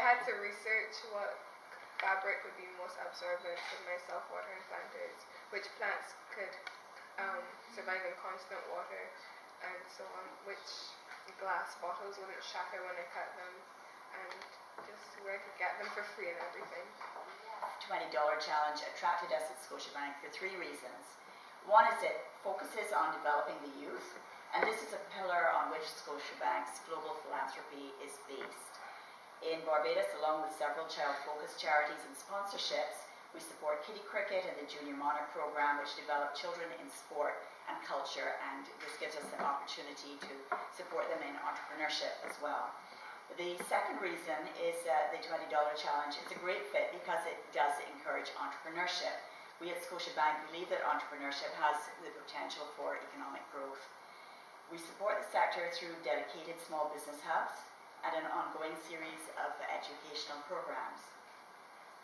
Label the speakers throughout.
Speaker 1: had to research what fabric would be most absorbent for my self-watering planters, which plants could survive in constant water, and so on, which glass bottles wouldn't shatter when I cut them, and just where I could get them for free and everything.
Speaker 2: $20 challenge attracted us at Scotiabank for 3 reasons. One is it focuses on developing the youth, and this is a pillar on which Scotiabank's global philanthropy is based. In Barbados, along with several child-focused charities and sponsorships, we support kiddie cricket and the Junior Monarch program, which develop children in sport and culture, and this gives us an opportunity to support them in entrepreneurship as well. The second reason is the $20 challenge. It's a great fit because it does encourage entrepreneurship. We at Scotiabank believe that entrepreneurship has the potential for economic growth. We support the sector through dedicated small business hubs and an ongoing series of educational programs.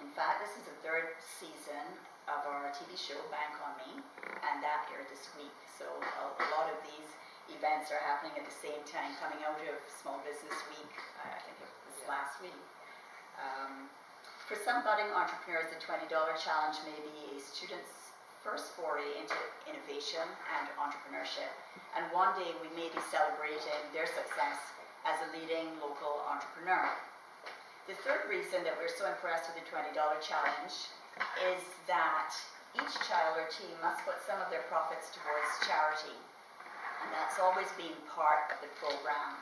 Speaker 2: In fact, this is the 3rd season of our TV show, Bank on Me, and that aired this week. So a lot of these events are happening at the same time, coming out of Small Business Week, I think it was last week. For some budding entrepreneurs, the $20 challenge may be a student's first foray into innovation and entrepreneurship. And one day we may be celebrating their success as a leading local entrepreneur. The third reason that we're so impressed with the $20 challenge is that each child or team must put some of their profits towards charity. And that's always been part of the program.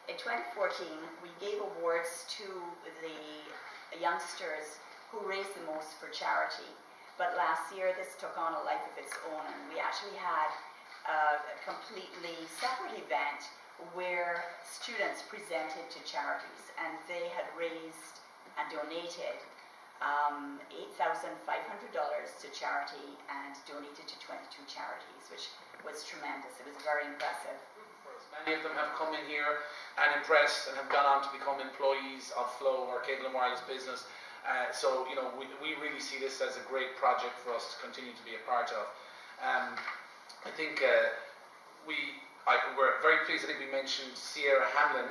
Speaker 2: In 2014, we gave awards to the youngsters who raised the most for charity. But last year, this took on a life of its own, and we actually had a completely separate event where students presented to charities, and they had raised and donated $8,500 to charity and donated to 22 charities, which was tremendous. It was very impressive.
Speaker 3: Many of them have come in here and impressed and have gone on to become employees of Flow, our cable and wireless business. So, you know, we really see this as a great project for us to continue to be a part of. I think we're very pleased. I think we mentioned Sierra Hamlin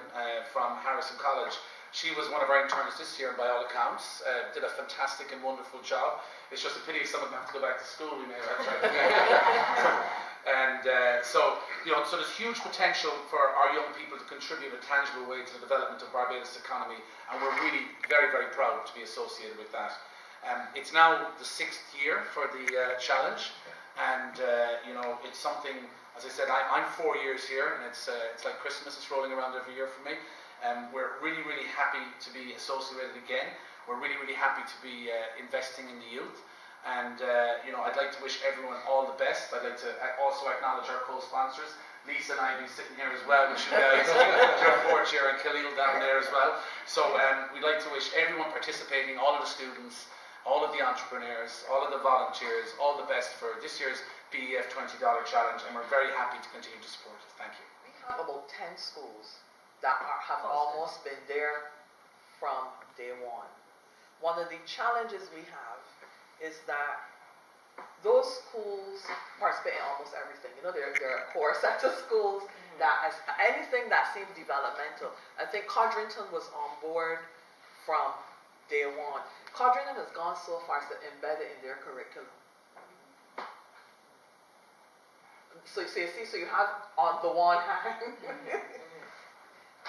Speaker 3: from Harrison College. She was one of our interns this year, by all accounts. Did a fantastic and wonderful job. It's just a pity some of them have to go back to school. We may have tried to And so there's huge potential for our young people to contribute in a tangible way to the development of Barbados' economy, and we're really very, very proud to be associated with that. It's now the 6th year for the challenge, and it's something. As I said, I'm 4 years here, and it's like Christmas. It's rolling around every year for me. We're really, really happy to be associated again. We're really, really happy to be investing in the youth. And, I'd like to wish everyone all the best. I'd like to also acknowledge our co-sponsors. Lisa and I be sitting here as well, with you guys. Your 4th year, and Khalil down there as well. So we'd like to wish everyone participating, all of the students, all of the entrepreneurs, all of the volunteers, all the best for this year's BEF $20 challenge, and we're very happy to continue to support it. Thank you.
Speaker 4: We have about 10 schools that have almost been there from day one. One of the challenges we have is that those schools participate in almost everything. You know, there are a core set of schools that has anything that seems developmental. I think Codrington was on board from day one. Codrington has gone so far as to embed it in their curriculum. So you see, so you have on the one hand,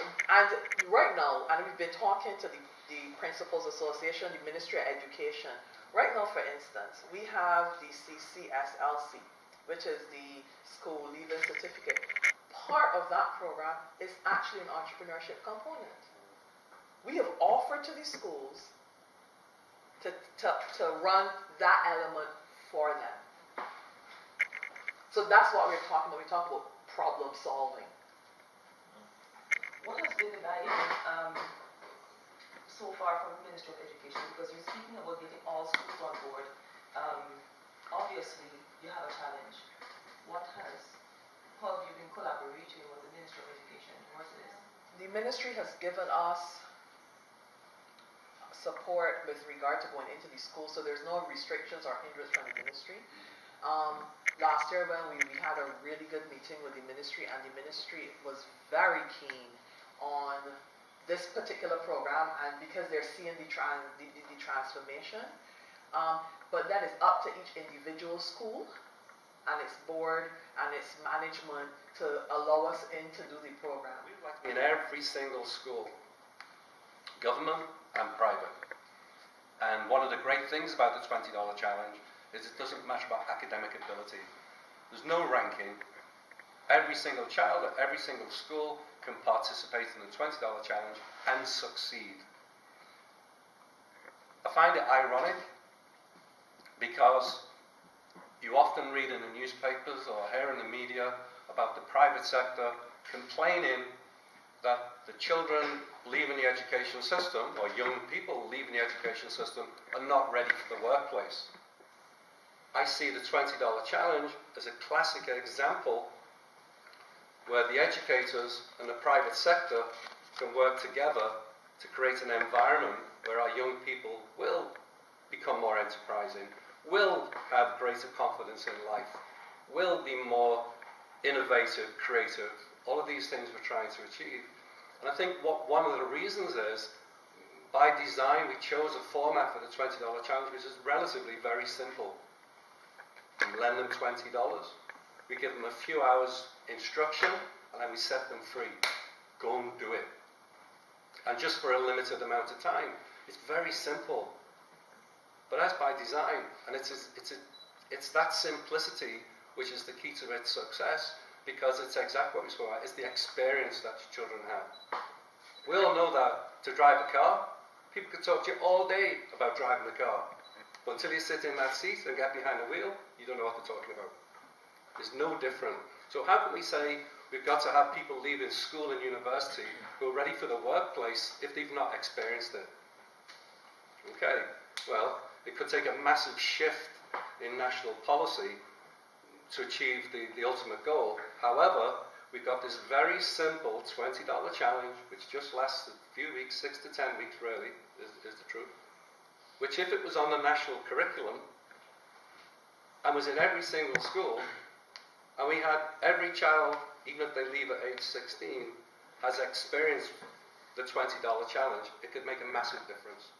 Speaker 4: and right now, and we've been talking to the Principals Association, the Ministry of Education. Right now, for instance, we have the CCSLC, which is the School Leaving Certificate. Part of that program is actually an entrepreneurship component. We have offered to these schools to run that element for them. So that's what we're talking about. We talk about problem solving.
Speaker 5: What has been the value so far from the Ministry of Education? Because you're speaking about getting all schools on board. Obviously, you have a challenge. How have you been collaborating with the Ministry of Education towards this?
Speaker 4: The ministry has given us support with regard to going into these schools, so there's no restrictions or hindrance from the ministry. Last year when we had a really good meeting with the ministry, and the ministry was very keen on this particular program, and because they're seeing the transformation, but that is up to each individual school and its board and its management to allow us in to do the program.
Speaker 6: In every single school, government and private. And one of the great things about the $20 challenge is it doesn't matter about academic ability. There's no ranking. Every single child at every single school can participate in the $20 challenge and succeed. I find it ironic because you often read in the newspapers or hear in the media about the private sector complaining that the children leaving the education system, or young people leaving the education system, are not ready for the workplace. I see the $20 challenge as a classic example where the educators and the private sector can work together to create an environment where our young people will become more enterprising, will have greater confidence in life, will be more innovative, creative, all of these things we're trying to achieve. And I think one of the reasons is, by design, we chose a format for the $20 challenge which is relatively very simple. We lend them $20, we give them a few hours instruction, and then we set them free. Go and do it. And just for a limited amount of time. It's very simple. But that's by design, and it's that simplicity which is the key to its success, because it's exactly what we spoke about. It's the experience that children have. We all know that to drive a car, people could talk to you all day about driving a car, but until you sit in that seat and get behind the wheel, you don't know what they're talking about. It's no different. So how can we say we've got to have people leaving school and university who are ready for the workplace if they've not experienced it? Okay, well, it could take a massive shift in national policy to achieve the ultimate goal. However, we've got this very simple $20 challenge, which just lasts a few weeks, 6 to 10 weeks really, is the truth, which if it was on the national curriculum and was in every single school, and we had every child, even if they leave at age 16, has experienced the $20 challenge, it could make a massive difference.